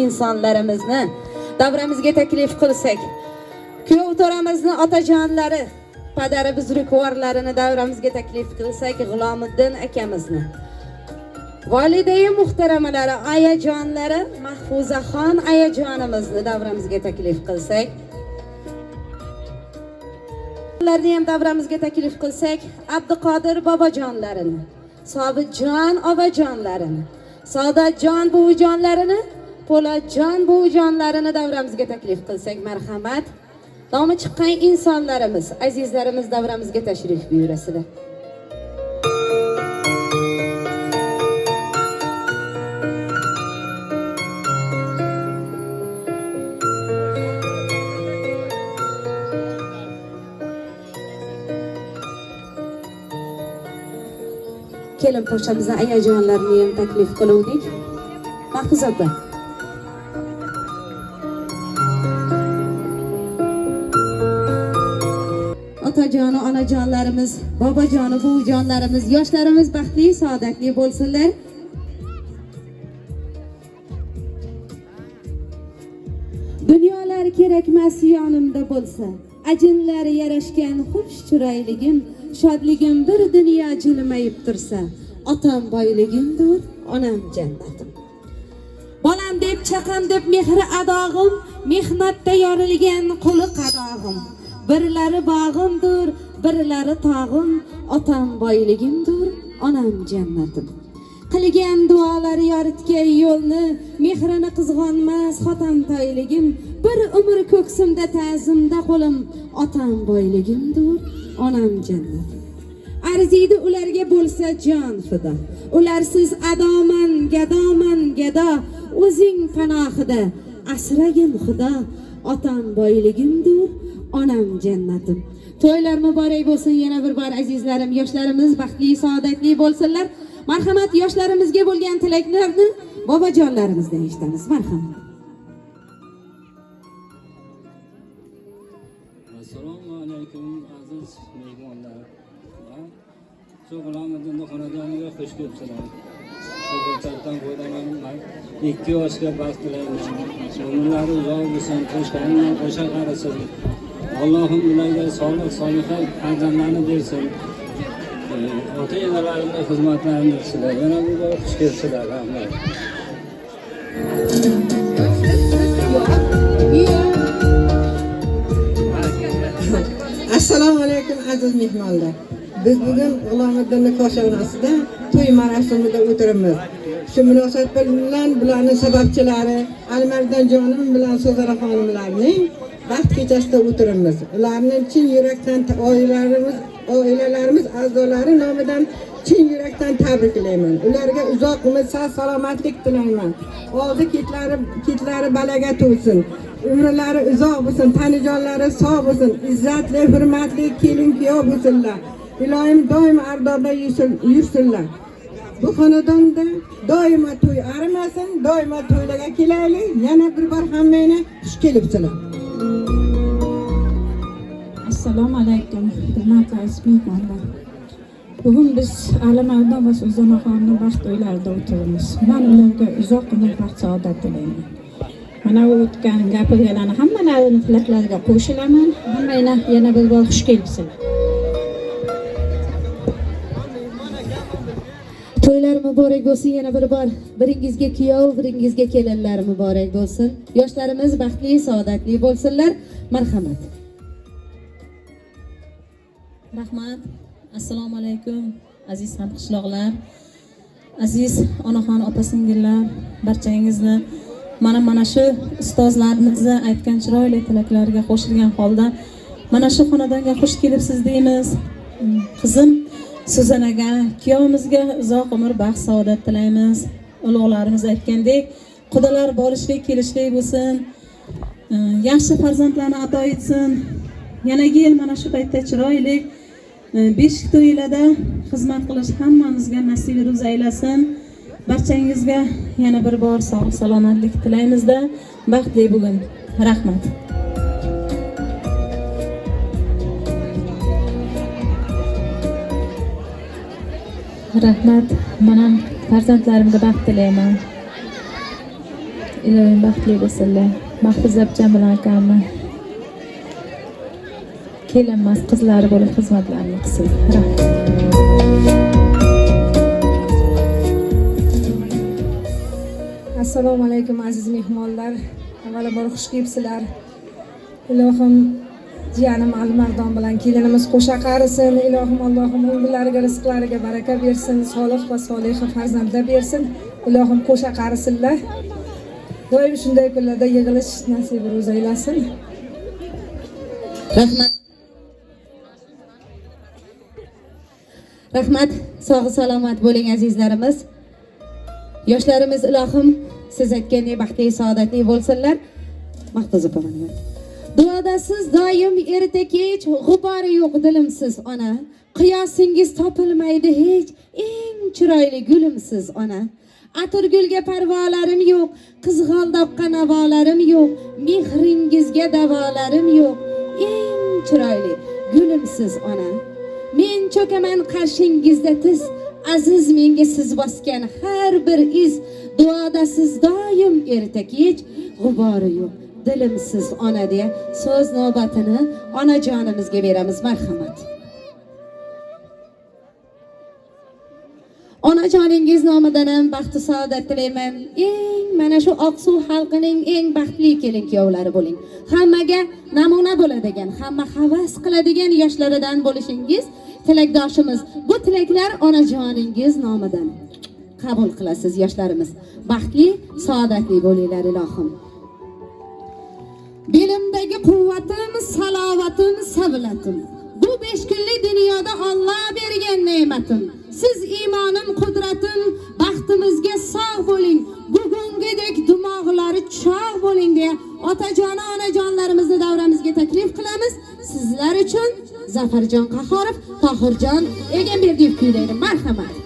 insonlarimizni davramizga taklif qilsak, kuyov to'ramizni otajonlari, padari buzrukvorlarini davramizga taklif qilsak, G'ulomiddin akamizni, volidai muhtaramalari, ayajonlari, Mahfuzaxon ayajonimizni davramizga taklif qilsak, ularni ham davramizga taklif qilsak, Abduqodir bobojonlarini, Sobitjon ovajonlarini, Saodatjon buvijonlarini, Po'latjon buvijonlarini davramizga taklif qilsak, marhamat. Nomi chiqqan insonlarimiz, azizlarimiz davramizga tashrif buyurasizlar. Kelin po'shamizning ayajonlarini ham taklif qiluvdik. Mahfuza opa. Otajoni, onajonlarimiz, bobojoni, buvijonlarimiz, yoshlarimiz baxtli, saodatli bo'lsinlar. Dunyolar kerakmas yonimda bo'lsa, ajinlar yarashgan xush chiroyligim, shodligim bir dunyo jilmayib tursa, otam boyligimdir, onam jannatim. Bolam deb, chaqam deb mehri adog'im, mehnatda yorilgan qo'li qadog'im. Birlari bog'imdir, birlari tog'im, otam boyligimdir, onam jannatim. Qilgan duolari yoritgan yo'lni, mehrini qizg'onmas xotam toyligim, bir umr ko'ksimda ta'zimda qo'lim, otam boyligimdir, onam jannatim. Arziydi ularga bo'lsa jon fido, ularsiz adoman, gado, o'zing panohida, asragin xudo, otam boyligimdir, onam jannatim. To'ylar muborak bo'lsin yana bir bor azizlarim, yoshlarimiz baxtli, saodatli bo'lsinlar. Marhamat, yoshlarimizga bo'lgan tilaklarni bobojonlarimizdan eshitamiz. Marhamat. Assalomu alaykum aziz mehmonlar. Shu G'ulomiddin xonadoniga xush kelibsizlar. Ko'pchilikdan foydalanaman. 2 yoshga baxt tilayman. Umrlari uzoq bo'lsin, qo'shqarinlar qo'sha qarasin. Allohim ularga solih solihat farzandlarni bersin. Ota-onalarimning xizmatlarini qilsinlar. Yana bu bor xush kelibsizlar. Rahmat. Assalomu alaykum aziz mehmonlar. Biz bugun G'ulomiddinning koshonasida to'y marosimida o'tiribmiz. Shu munosabat bilan bularning sababchilari Alimardon jonim bilan So'zara xonimlarning baxt kechasida o'tiribmiz. Ularning chin yurakdan oilalarimiz a'zolari nomidan chin yurakdan tabriklayman. Ularga uzoq umr, salomatlik tilayman. Oldi ketlari balaga to'lsin. Umrlari uzoq bo'lsin, tanijonlari sog' bo'lsin, izzatli, hurmatli kelin-kuyov bo'lsinlar. Ilohim doim ardobda yursinlar. Bu xonadonda doimo to'y arimasin, doimo to'ylarga kelaylik. Yana bir bor hammangni xush kelibsizlar. Assalomu alaykum, hurmatli aziz mehmonlar. Bugun biz Alimardon va So'zana xonimning baxt to'ylarida o'tiribmiz. Men ularga uzoq umr, baxt, saodat tilayman. Mana o'tgan gapirganlarni hammalarini tilaklariga qo'shilaman. Hammanglar yana bir bor xush kelibsizlar. To'ylar muborak bo'lsin yana bir bor. Biringizga kuyov, biringizga kelinlar muborak bo'lsin. Yoshlarimiz baxtli, saodatli bo'lsinlar. Marhamat. Rahmat. Assalomu alaykum aziz hamqishloqlar, aziz onaxon, opa-singillar, barchangizni mana shu ustozlarimizni aytgan chiroyli tilaklariga qo'shilgan holda mana shu xonadonga xush kelibsiz deymiz. Qizim So'zanaga, kuyovimizga uzoq umr, baxt, saodat tilaymiz. Ulug'larimiz aytgandek, xudolar borishlik, kelishlik bo'lsin. Yaxshi farzandlarni ato etsin. Yanagi yil mana shu paytda chiroyli beshik to'ylarda xizmat qilish hammamizga nasib ro'z aylasin. Barchangizga yana bir bor sog' salomatlik tilaymizda. Baxtli bugun. Rahmat. Rahmat. Men ham farzandlarimga baxt tilayman. ilohim baxtli bo'lsinlar. Mahfuza bilan bilan akamni kelinmas qizlari bo'lib xizmatlarini qilsin. Rahmat. Assalomu alaykum aziz mehmonlar. Avvalambor xush kelibsizlar. Ilohim jiyanim Alimardon bilan kelinimiz qo'sha qarisin. Ilohim Allohim umrlariga, rizqlariga baraka bersin, solih va soliha farzandlar bersin. Ilohim qo'sha qarisinlar. Doim shunday kunlarda yig'ilish nasib ro'z aylasin. Rahmat. Rahmat. Sog' salomat bo'ling azizlarimiz. Yoshlarimiz ilohim siz aytgandek baxtli, saodatli bo'lsinlar. Mahfuza opaman. Duoda siz doim erta kech g'ubori yo'q dilimsiz ona. Qiyosingiz topilmaydi hech, eng chiroyli gulimsiz ona. Atirgulga parvolarim yo'q, qizg'aldoqqa navolarim yo'q, mehringizga davolarim yo'q, eng chiroyli gulimsiz ona. Men cho'kaman qarshingizda tiz, aziz menga siz bosgan har bir iz, duoda siz doim erta kech g'ubori yo'q dilimsiz ona deya so'z navbatini onajonimizga beramiz. Marhamat. Onajoningiz nomidan ham baxt va saodat tilayman. Mana shu Oqsuv xalqining eng baxtli kelin-kuyovlari bo'ling. Hammaga namuna bo'ladigan, hamma havas qiladigan yoshlaridan bo'lishingiz tilakdoshimiz. Bu tilaklar onajoningiz nomidan qabul qilasiz yoshlarimiz. Baxtli, saodatli bo'linglar ilohim. Belimdagi quvvatim, salovatim, savlatim. Bu 5 kunlik dunyoda Alloh bergan ne'matim. Siz imonim, qudratim, baxtimizga sog' bo'ling. Bugungidek dimog'lari chog' bo'ling deya otajona onajonlarimizni davramizga taklif qilamiz. Sizlar uchun Zafarjon Qahorov, Tohirjon Egamberdiyev kuylaydi. Marhamat.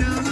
Yana